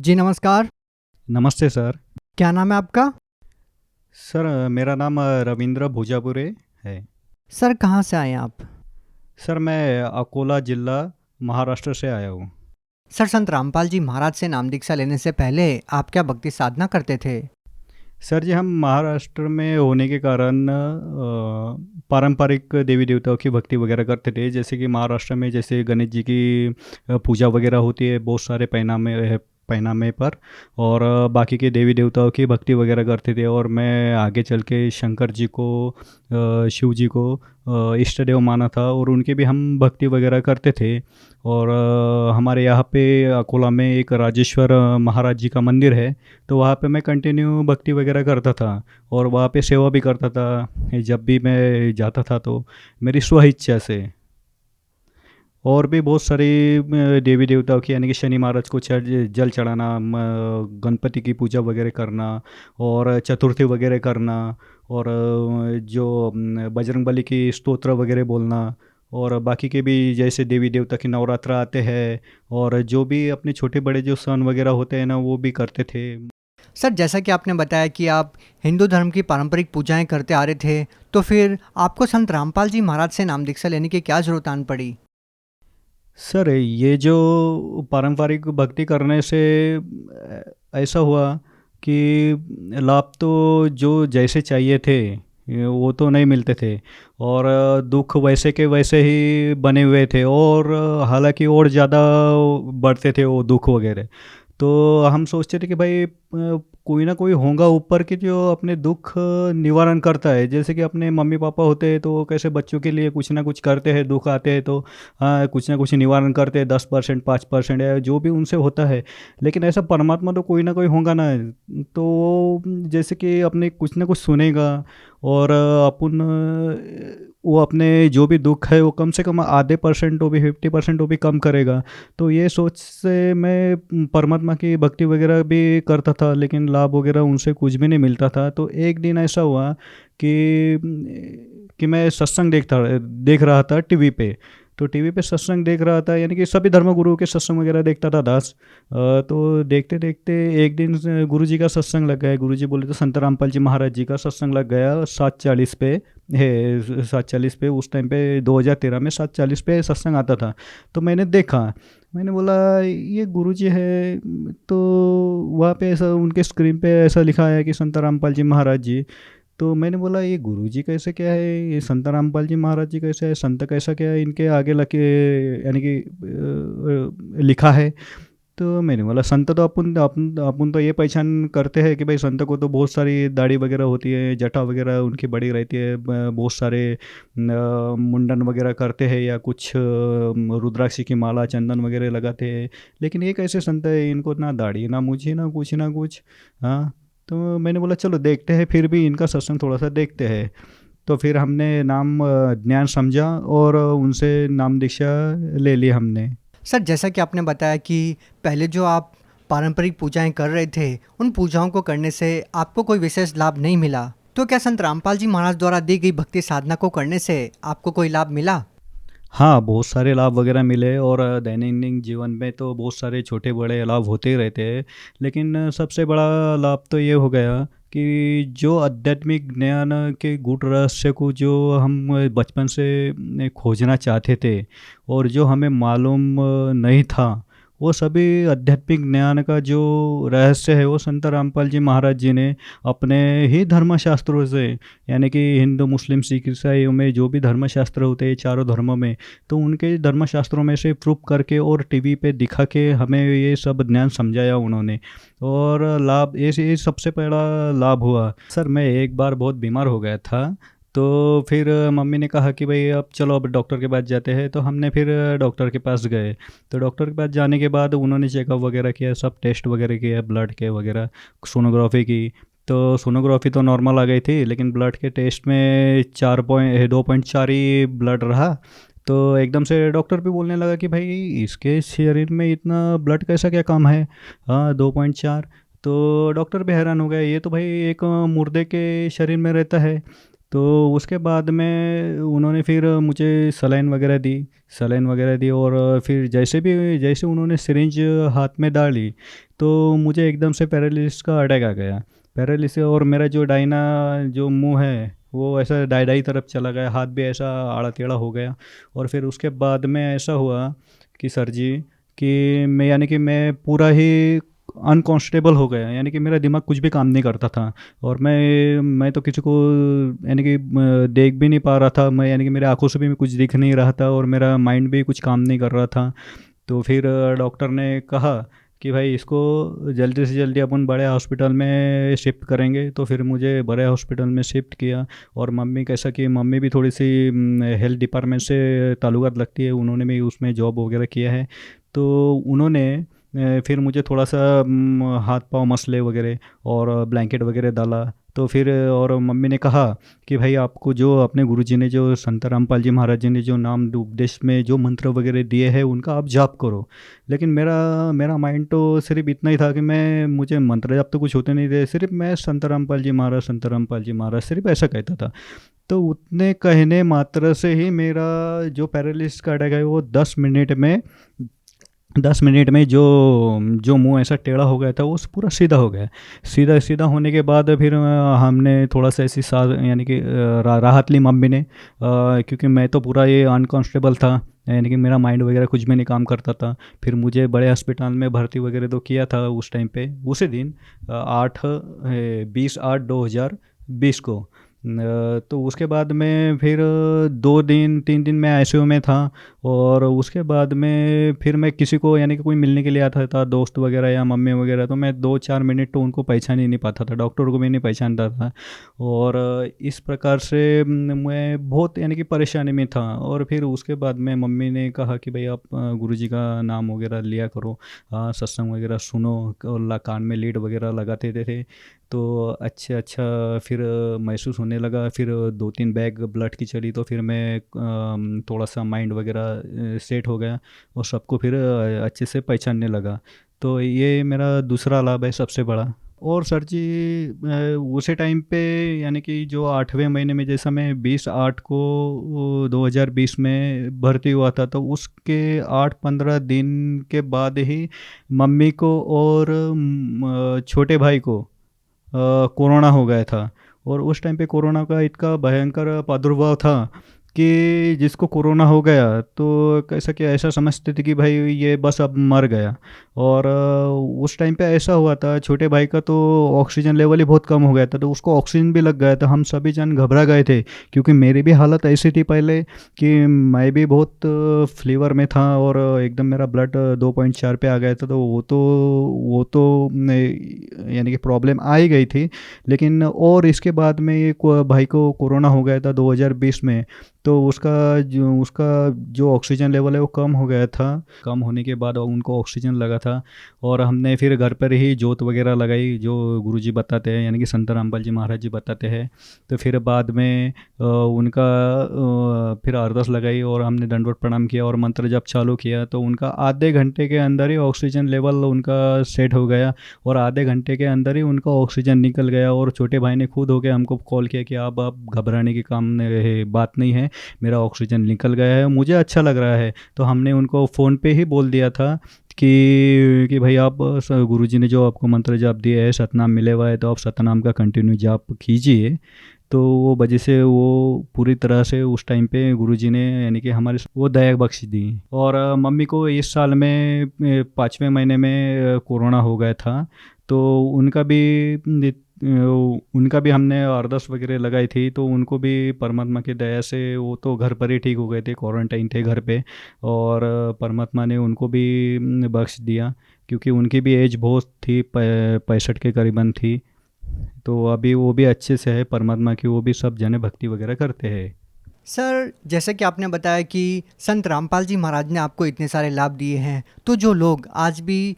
जी नमस्कार। नमस्ते सर। क्या नाम है आपका? सर मेरा नाम रविंद्र भोजापुरे है। सर कहाँ से आए हैं आप? सर मैं अकोला ज़िला महाराष्ट्र से आया हूँ। सर संत रामपाल जी महाराज से नाम दीक्षा लेने से पहले आप क्या भक्ति साधना करते थे? सर जी हम महाराष्ट्र में होने के कारण पारंपरिक देवी देवताओं की भक्ति वगैरह करते थे। जैसे कि महाराष्ट्र में जैसे गणेश जी की पूजा वगैरह होती है बहुत सारे पैनामे पर। और बाकी के देवी देवताओं की भक्ति वगैरह करते थे। और मैं आगे चल के शंकर जी को शिव जी को इष्ट देव माना था और उनकी भी हम भक्ति वगैरह करते थे। और हमारे यहाँ पे अकोला में एक राजेश्वर महाराज जी का मंदिर है। तो वहाँ पे मैं कंटिन्यू भक्ति वगैरह करता था और वहाँ पे सेवा भी करता था जब भी मैं जाता था तो मेरी स्व इच्छा से। और भी बहुत सारी देवी देवताओं की यानी कि शनि महाराज को जल चढ़ाना, गणपति की पूजा वगैरह करना और चतुर्थी वगैरह करना। और जो बजरंग बली की स्तोत्र वगैरह बोलना। और बाकी के भी जैसे देवी देवता के नवरात्र आते हैं और जो भी अपने छोटे बड़े जो सन वगैरह होते हैं ना वो भी करते थे। सर जैसा कि आपने बताया कि आप हिंदू धर्म की पारंपरिक पूजाएं करते आ रहे थे, तो फिर आपको संत रामपाल जी महाराज से नाम दीक्षा लेने की क्या जरूरत आन पड़ी? सर ये जो पारंपरिक भक्ति करने से ऐसा हुआ कि लाभ तो जो जैसे चाहिए थे वो तो नहीं मिलते थे। और दुख वैसे के वैसे ही बने हुए थे और हालांकि और ज़्यादा बढ़ते थे वो दुख वगैरह। तो हम सोचते थे कि भाई कोई ना कोई होगा ऊपर की जो अपने दुख निवारण करता है। जैसे कि अपने मम्मी पापा होते हैं तो वो कैसे बच्चों के लिए कुछ ना कुछ करते हैं, दुख आते हैं तो हाँ कुछ ना कुछ निवारण करते हैं, 10% 5% या जो भी उनसे होता है। लेकिन ऐसा परमात्मा तो कोई ना कोई होगा ना। तो वो जैसे कि अपने कुछ ना कुछ सुनेगा और अपन वो अपने जो भी दुख है वो कम से कम आधे परसेंट वो भी 50% वो भी कम करेगा। तो ये सोच से मैं परमात्मा की भक्ति वगैरह भी करता था लेकिन लाभ वगैरह उनसे कुछ भी नहीं मिलता था। तो एक दिन ऐसा हुआ कि मैं सत्संग देख रहा था टीवी पे। तो टीवी पे सत्संग देख रहा था यानी कि सभी धर्मगुरुओं के सत्संग वगैरह देखता था दास। तो देखते देखते एक दिन गुरु जी का सत्संग लग गया। गुरु जी बोले तो संत रामपाल जी महाराज जी का सत्संग लग गया 7:40 पे है। 7:40 पे उस टाइम पे 2013 में 7:40 पे सत्संग आता था। तो मैंने देखा, मैंने बोला ये गुरुजी है। तो वहाँ पे ऐसा उनके स्क्रीन पे ऐसा लिखा है कि संत रामपाल जी महाराज जी। तो मैंने बोला ये गुरुजी कैसे क्या है, ये संत रामपाल जी महाराज जी कैसे है, संत कैसा क्या है इनके आगे लगे यानी कि लिखा है। तो मैंने बोला संत तो अपन अपन अपन तो ये पहचान करते हैं कि भाई संत को तो बहुत सारी दाढ़ी वगैरह होती है, जटा वगैरह उनकी बड़ी रहती है, बहुत सारे मुंडन वगैरह करते हैं या कुछ रुद्राक्षी की माला चंदन वगैरह लगाते हैं। लेकिन ये कैसे संत है, इनको ना दाढ़ी ना मूछी ना कुछ ना कुछ। हाँ। तो मैंने बोला चलो देखते हैं फिर भी इनका सत्संग थोड़ा सा देखते हैं। तो फिर हमने नाम ज्ञान समझा और उनसे नाम दीक्षा ले ली हमने। सर जैसा कि आपने बताया कि पहले जो आप पारंपरिक पूजाएं कर रहे थे, उन पूजाओं को करने से आपको कोई विशेष लाभ नहीं मिला, तो क्या संत रामपाल जी महाराज द्वारा दी गई भक्ति साधना को करने से आपको कोई लाभ मिला? हाँ, बहुत सारे लाभ वगैरह मिले और दैनंदिन जीवन में तो बहुत सारे छोटे बड़े लाभ होते ही रहते हैं। लेकिन सबसे बड़ा लाभ तो ये हो गया कि जो आध्यात्मिक ज्ञान के गूढ़ रहस्य को जो हम बचपन से खोजना चाहते थे और जो हमें मालूम नहीं था, वो सभी आध्यात्मिक ज्ञान का जो रहस्य है वो संत रामपाल जी महाराज जी ने अपने ही धर्मशास्त्रों से यानी कि हिंदू मुस्लिम सिख ईसाइयों में जो भी धर्मशास्त्र होते हैं चारों धर्मों में, तो उनके धर्मशास्त्रों में से प्रूफ करके और टीवी पे दिखा के हमें ये सब ज्ञान समझाया उन्होंने। और लाभ ये सबसे बड़ा लाभ हुआ। सर मैं एक बार बहुत बीमार हो गया था। तो फिर मम्मी ने कहा कि भाई अब चलो अब डॉक्टर के पास जाते हैं। तो हमने फिर डॉक्टर के पास गए। तो डॉक्टर के पास जाने के बाद उन्होंने चेकअप वगैरह किया, सब टेस्ट वगैरह किया, ब्लड के वगैरह, सोनोग्राफी की। तो सोनोग्राफी तो नॉर्मल आ गई थी लेकिन ब्लड के टेस्ट में 2.4 ही ब्लड रहा। तो एकदम से डॉक्टर भी बोलने लगा कि भाई इसके शरीर में इतना ब्लड कैसा क्या काम है। हाँ 2.4। तो डॉक्टर भी हैरान हो गया, ये तो भाई एक मुर्दे के शरीर में रहता है। तो उसके बाद में उन्होंने फिर मुझे सलाइन वगैरह दी और फिर जैसे उन्होंने सिरिंज हाथ में डाली तो मुझे एकदम से पैरालिसिस का अटैक आ गया। पैरालिसिस और मेरा जो दाहिना जो मुंह है वो ऐसा दाई दाई तरफ चला गया, हाथ भी ऐसा आड़ा टेढ़ा हो गया। और फिर उसके बाद में ऐसा हुआ कि सर जी कि मैं यानी कि मैं पूरा ही अनकॉन्स्टेबल हो गया, यानी कि मेरा दिमाग कुछ भी काम नहीं करता था। और मैं तो किसी को यानी कि देख भी नहीं पा रहा था मैं, यानी कि मेरे आंखों से भी कुछ दिख नहीं रहा था और मेरा माइंड भी कुछ काम नहीं कर रहा था। तो फिर डॉक्टर ने कहा कि भाई इसको जल्दी से जल्दी अपन बड़े हॉस्पिटल में शिफ्ट करेंगे। तो फिर मुझे बड़े हॉस्पिटल में शिफ्ट किया। और मम्मी कैसा कि मम्मी भी थोड़ी सी हेल्थ डिपार्टमेंट से ताल्लुक़ात लगती है, उन्होंने भी उसमें जॉब वगैरह किया है। तो उन्होंने फिर मुझे थोड़ा सा हाथ पाँव मसले वगैरह और ब्लैंकेट वगैरह डाला। तो फिर और मम्मी ने कहा कि भाई आपको जो अपने गुरुजी ने जो संत रामपाल जी महाराज जी ने जो नाम उपदेश में जो मंत्र वगैरह दिए हैं उनका आप जाप करो। लेकिन मेरा मेरा माइंड तो सिर्फ इतना ही था कि मैं मुझे मंत्र जाप तो कुछ होते नहीं थे, सिर्फ मैं संत रामपाल जी महाराज, संत रामपाल जी महाराज सिर्फ ऐसा कहता था। तो उतने कहने मात्र से ही मेरा जो पैरालिसिस का अटैक है वो 10 मिनट में जो जो मुंह ऐसा टेढ़ा हो गया था वो पूरा सीधा हो गया। सीधा सीधा होने के बाद फिर हमने थोड़ा सा ऐसी सा यानी कि राहत ली मम्मी ने, क्योंकि मैं तो पूरा ये अनकॉन्स्टेबल था, यानी कि मेरा माइंड वगैरह कुछ भी नहीं काम करता था। फिर मुझे बड़े अस्पताल में भर्ती वगैरह तो किया था उस टाइम पे, उसी दिन 20 20 को। तो उसके बाद में फिर 2 दिन 3 दिन मैं आईसीयू में था। और उसके बाद में फिर मैं किसी को यानी कि कोई मिलने के लिए आता था, दोस्त वगैरह या मम्मी वगैरह, तो मैं 2 4 मिनट तो उनको पहचान ही नहीं पाता था, डॉक्टर को भी नहीं पहचानता था। और इस प्रकार से मैं बहुत यानी कि परेशानी में था। और फिर उसके बाद में मम्मी ने कहा कि भाई आप गुरुजी का नाम वगैरह लिया करो, सत्संग वगैरह सुनो, और कान में लीड वगैरह लगाते थे। तो अच्छा अच्छा फिर महसूस होने लगा। फिर 2 3 बैग ब्लड की चली तो फिर मैं थोड़ा सा माइंड वगैरह सेट हो गया और सबको फिर अच्छे से पहचानने लगा। तो ये मेरा दूसरा लाभ है सबसे बड़ा। और सर जी उसी टाइम पे यानी कि जो 8वें महीने में, जैसा मैं 20/8 को 2020 में भर्ती हुआ था, तो उसके 8 15 दिन के बाद ही मम्मी को और छोटे भाई को कोरोना हो गया था। और उस टाइम पे कोरोना का इतना भयंकर प्रादुर्भाव था कि जिसको कोरोना हो गया तो कैसा कि ऐसा समझते थे कि भाई ये बस अब मर गया। और उस टाइम पे ऐसा हुआ था, छोटे भाई का तो ऑक्सीजन लेवल ही बहुत कम हो गया था, तो उसको ऑक्सीजन भी लग गया था। हम सभी जन घबरा गए थे, क्योंकि मेरी भी हालत ऐसी थी पहले कि मैं भी बहुत फीवर में था और एकदम मेरा ब्लड 2.4 पे आ गया था। तो यानी कि प्रॉब्लम आ ही गई थी। लेकिन और इसके बाद में ये भाई को कोरोना हो गया था 2020 में। तो उसका जो ऑक्सीजन लेवल है वो कम हो गया था। कम होने के बाद उनको ऑक्सीजन लगा था। और हमने फिर घर पर ही जोत वगैरह लगाई जो गुरुजी बताते हैं, यानी कि संत रामपाल जी महाराज जी बताते हैं। तो फिर बाद में उनका फिर अरदास लगाई और हमने दंडवत प्रणाम किया और मंत्र जप चालू किया। तो उनका आधे घंटे के अंदर ही ऑक्सीजन लेवल उनका सेट हो गया और आधे घंटे के अंदर ही उनका ऑक्सीजन निकल गया। और छोटे भाई ने खुद होकर हमको कॉल किया कि आप घबराने की बात नहीं है, मेरा ऑक्सीजन निकल गया है, मुझे अच्छा लग रहा है। तो हमने उनको फ़ोन पे ही बोल दिया था कि भाई आप गुरुजी ने जो आपको मंत्र जाप दिए है, सतनाम मिले हुआ है, तो आप सतनाम का कंटिन्यू जाप कीजिए। तो वो वजह से वो पूरी तरह से उस टाइम पे गुरुजी ने यानी कि हमारे वो दया बख्श दी। और मम्मी को इस साल में 5वें महीने में कोरोना हो गया था। तो उनका भी हमने अरदास वगैरह लगाई थी। तो उनको भी परमात्मा की दया से वो तो घर पर ही ठीक हो गए थे, क्वारंटाइन थे घर पे। और परमात्मा ने उनको भी बख्श दिया, क्योंकि उनकी भी एज बहुत थी, 65 के करीबन थी। तो अभी वो भी अच्छे से है परमात्मा की, वो भी सब जने भक्ति वगैरह करते हैं। सर, जैसे कि आपने बताया कि संत रामपाल जी महाराज ने आपको इतने सारे लाभ दिए हैं, तो जो लोग आज भी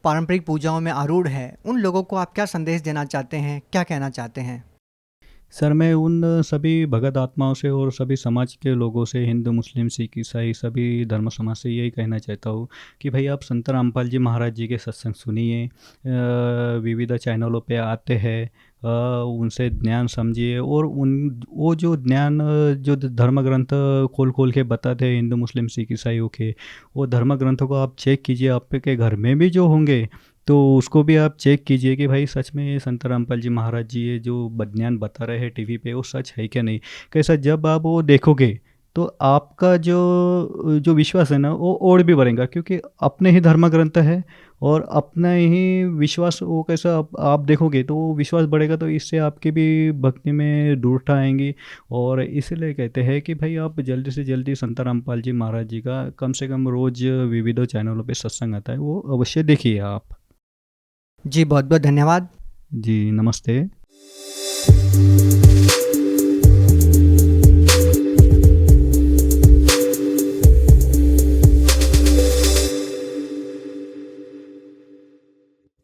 पारंपरिक पूजाओं में आरूढ़ हैं, उन लोगों को आप क्या संदेश देना चाहते हैं, क्या कहना चाहते हैं? सर मैं उन सभी भगत आत्माओं से और सभी समाज के लोगों से, हिंदू, मुस्लिम, सिख, ईसाई सभी धर्म समाज से यही कहना चाहता हूँ कि भाई आप संत रामपाल जी महाराज जी के सत्संग सुनिए, विविध चैनलों पे आते हैं, उनसे ज्ञान समझिए और उन वो जो ज्ञान जो धर्म ग्रंथ खोल खोल के बताते हैं हिंदू, मुस्लिम, सिख, ईसाइयों के, वो धर्म ग्रंथों को आप चेक कीजिए, आपके घर में भी जो होंगे तो उसको भी आप चेक कीजिए कि भाई सच में ये संत रामपाल जी महाराज जी ये जो ज्ञान बता रहे हैं टीवी पे वो सच है क्या नहीं। कैसा जब आप वो देखोगे तो आपका जो जो विश्वास है ना वो और भी बढ़ेगा, क्योंकि अपने ही धर्म ग्रंथ है और अपना ही विश्वास वो कैसा आप देखोगे तो वो विश्वास बढ़ेगा, तो इससे आपकी भी भक्ति में दृढ़ता आएंगी। और इसलिए कहते हैं कि भाई आप जल्दी से जल्दी संत रामपाल जी महाराज जी का कम से कम रोज़ विविध चैनलों पे सत्संग आता है वो अवश्य देखिए आप। जी बहुत बहुत धन्यवाद। जी, नमस्ते।